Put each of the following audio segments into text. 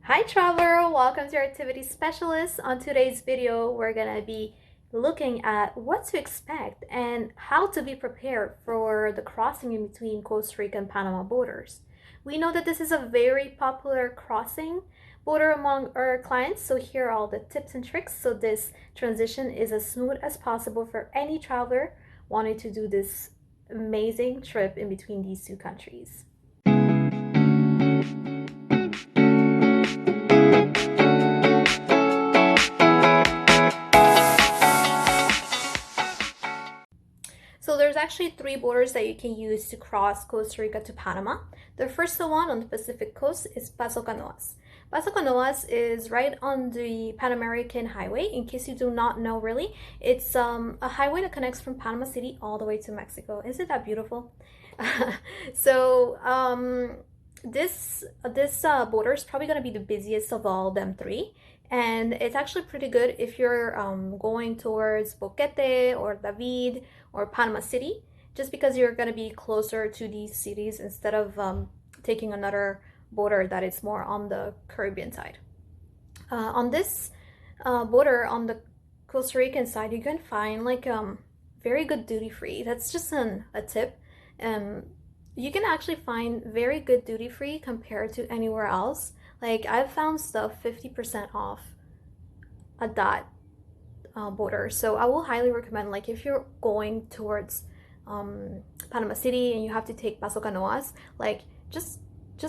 Hi traveler, welcome to Activity Specialist. On today's video, we're gonna be looking at what to expect and how to be prepared for the crossing in between Costa Rica and Panama borders. We know that this is a very popular crossing border among our clients, so here are all the tips and tricks so this transition is as smooth as possible for any traveler wanting to do this amazing trip in between these two countries. So there's actually three borders that you can use to cross Costa Rica to Panama. The first one on the Pacific coast is Paso Canoas. Paso Canoas is right on the Pan American Highway. In case you do not know really, it's a highway that connects from Panama City all the way to Mexico. Isn't that beautiful? This border is probably going to be the busiest of all them three, and it's actually pretty good if you're going towards Boquete or David or Panama City, just because you're going to be closer to these cities instead of taking another border that is more on the Caribbean side. On this border on the Costa Rican side, you can find like very good duty free. That's just a tip. You can actually find very good duty free compared to anywhere else. Like I've found stuff 50% off at that border. So I will highly recommend, like if you're going towards Panama City and you have to take Paso Canoas, like just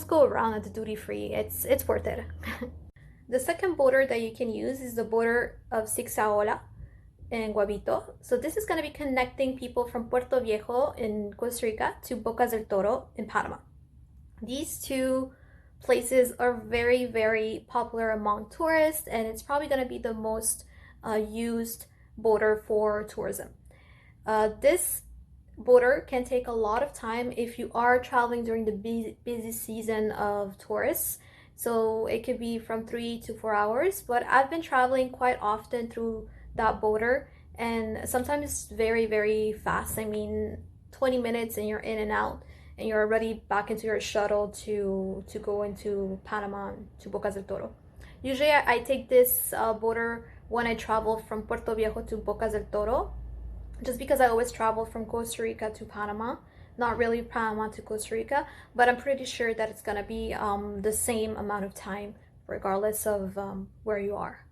go around at the duty free. It's worth it. The second border that you can use is the border of Zixaola and Guabito. So this is going to be connecting people from Puerto Viejo in Costa Rica to Bocas del Toro in Panama. These two places are very, very popular among tourists, and it's probably going to be the most used border for tourism. This border can take a lot of time if you are traveling during the busy season of tourists. So it could be from 3 to 4 hours, but I've been traveling quite often through that border, and sometimes it's very, very fast. I mean, 20 minutes and you're in and out, and you're already back into your shuttle to go into Panama, to Bocas del Toro. Usually I take this border when I travel from Puerto Viejo to Bocas del Toro, just because I always travel from Costa Rica to Panama, not really Panama to Costa Rica, but I'm pretty sure that it's gonna be the same amount of time regardless of where you are.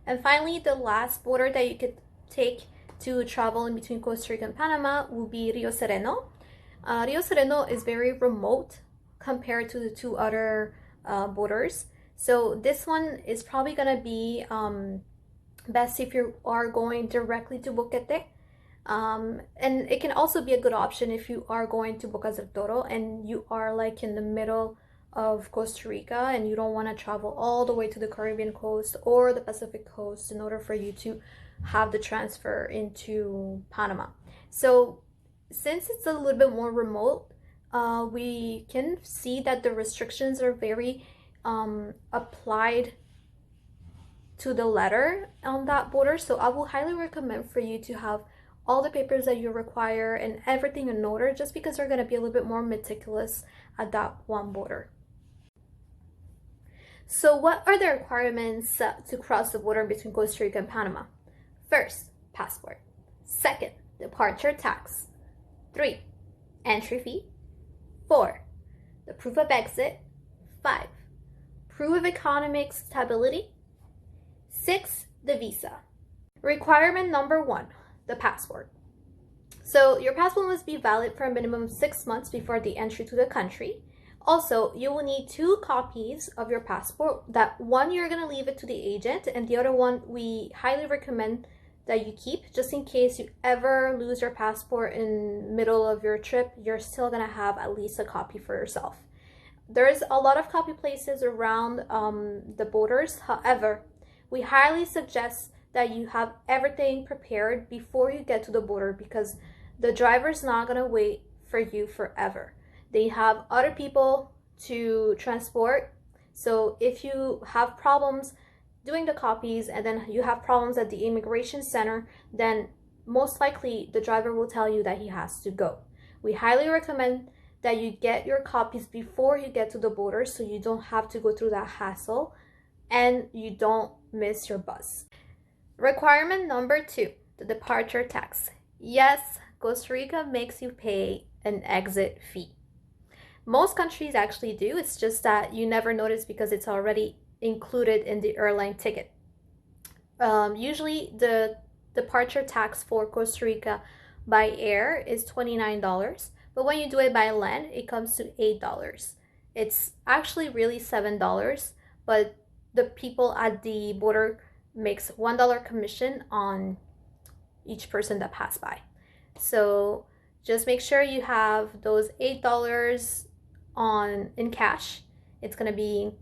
And finally, the last border that you could take to travel in between Costa Rica and Panama will be Rio Sorrento. Rio Sorrento is very remote compared to the two other borders. So this one is probably gonna be best if you are going directly to Boquete. And it can also be a good option if you are going to Bocas del Toro and you are like in the middle of Costa Rica and you don't want to travel all the way to the Caribbean coast or the Pacific coast in order for you to have the transfer into Panama. So since it's a little bit more remote, we can see that the restrictions are very applied to the letter on that border. So I will highly recommend for you to have all the papers that you require and everything in order, just because they're going to be a little bit more meticulous at that one border. So what are the requirements to cross the border between Costa Rica and Panama? First, passport. Second, departure tax. 3, entry fee. 4, the proof of exit. 5, proof of economic stability. 6, the visa. Requirement number 1, the passport. So your passport must be valid for a minimum of 6 months before the entry to the country. Also, you will need 2 copies of your passport. That one you're going to leave it to the agent, and the other one we highly recommend that you keep, just in case you ever lose your passport in middle of your trip. You're still going to have at least a copy for yourself. There's a lot of copy places around the borders. However, we highly suggest that you have everything prepared before you get to the border, because the driver's not going to wait for you forever. They have other people to transport. So if you have problems doing the copies and then you have problems at the immigration center, then most likely the driver will tell you that he has to go. We highly recommend that you get your copies before you get to the border so you don't have to go through that hassle and you don't miss your bus. Requirement number 2, the departure tax. Yes, Costa Rica makes you pay an exit fee. Most countries actually do. It's just that you never notice because it's already included in the airline ticket. Usually the departure tax for Costa Rica by air is $29, but when you do it by land, it comes to $8. It's actually really $7, but the people at the border makes $1 commission on each person that passed by. So just make sure you have those $8 in cash. It's gonna be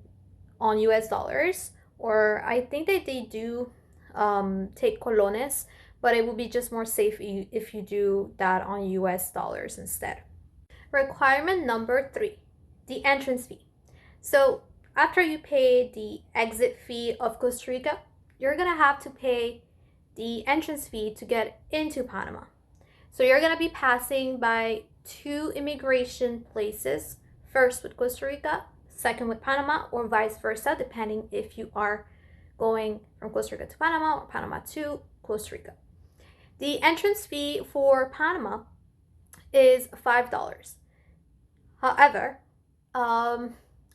on US dollars, or I think that they do take colones, but it will be just more safe if you do that on US dollars instead. Requirement number 3, the entrance fee. So after you pay the exit fee of Costa Rica, you're gonna have to pay the entrance fee to get into Panama. So you're gonna be passing by 2 immigration places, first with Costa Rica, second with Panama, or vice versa, depending if you are going from Costa Rica to Panama or Panama to Costa Rica. The entrance fee for Panama is $5. However,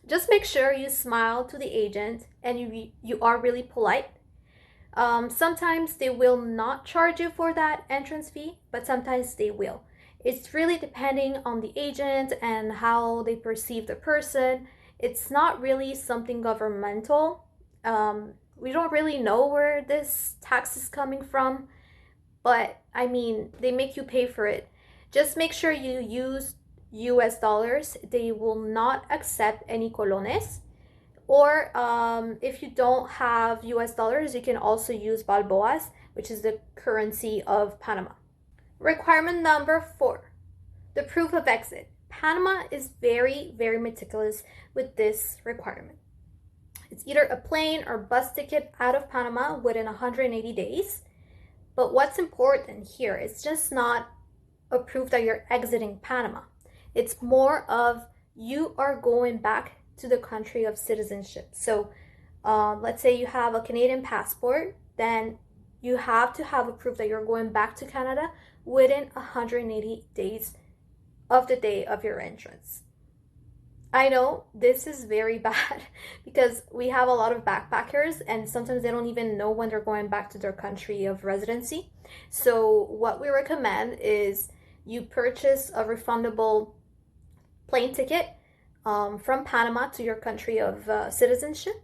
just make sure you smile to the agent and you are really polite. Sometimes they will not charge you for that entrance fee, but sometimes they will. It's really depending on the agent and how they perceive the person. It's not really something governmental. We don't really know where this tax is coming from, but I mean, they make you pay for it. Just make sure you use US dollars. They will not accept any colones. Or if you don't have US dollars, you can also use balboas, which is the currency of Panama. Requirement number 4, the proof of exit. Panama is very, very meticulous with this requirement. It's either a plane or bus ticket out of Panama within 180 days. But what's important here is just not a proof that you're exiting Panama. It's more of you are going back to the country of citizenship. So let's say you have a Canadian passport, then you have to have a proof that you're going back to Canada within 180 days of the day of your entrance. I know this is very bad because we have a lot of backpackers and sometimes they don't even know when they're going back to their country of residency. So what we recommend is you purchase a refundable plane ticket from Panama to your country of citizenship,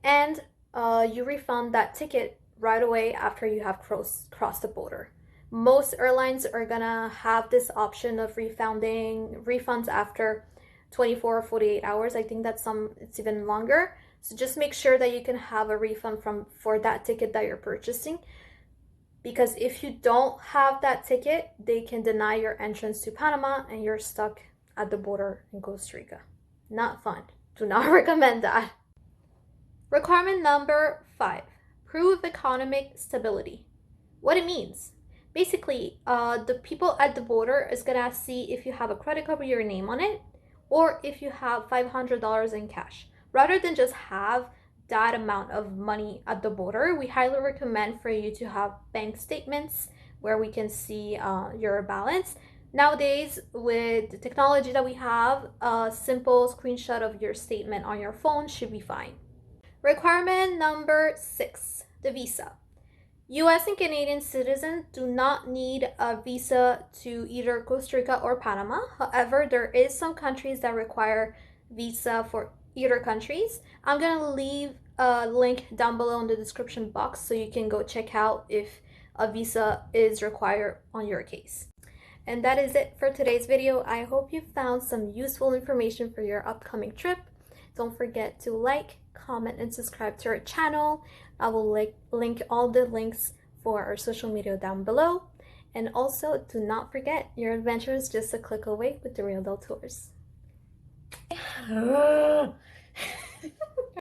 and you refund that ticket right away after you have crossed the border. Most airlines are gonna have this option of refunding refunds after 24 or 48 hours. I think that it's even longer. So just make sure that you can have a refund for that ticket that you're purchasing, because if you don't have that ticket, they can deny your entrance to Panama and you're stuck at the border in Costa Rica. Not fun. Do not recommend that. Requirement number 5, proof of economic stability. What it means. Basically, the people at the border is gonna see if you have a credit card with your name on it, or if you have $500 in cash. Rather than just have that amount of money at the border, we highly recommend for you to have bank statements where we can see your balance. Nowadays, with the technology that we have, a simple screenshot of your statement on your phone should be fine. Requirement number 6, the visa. US and Canadian citizens do not need a visa to either Costa Rica or Panama. However, there is some countries that require visa for either countries. I'm gonna leave a link down below in the description box so you can go check out if a visa is required on your case. And that is it for today's video. I hope you found some useful information for your upcoming trip. Don't forget to like, comment, and subscribe to our channel. I will link all the links for our social media down below. And also, do not forget, your adventure is just a click away with the Real Del Tours.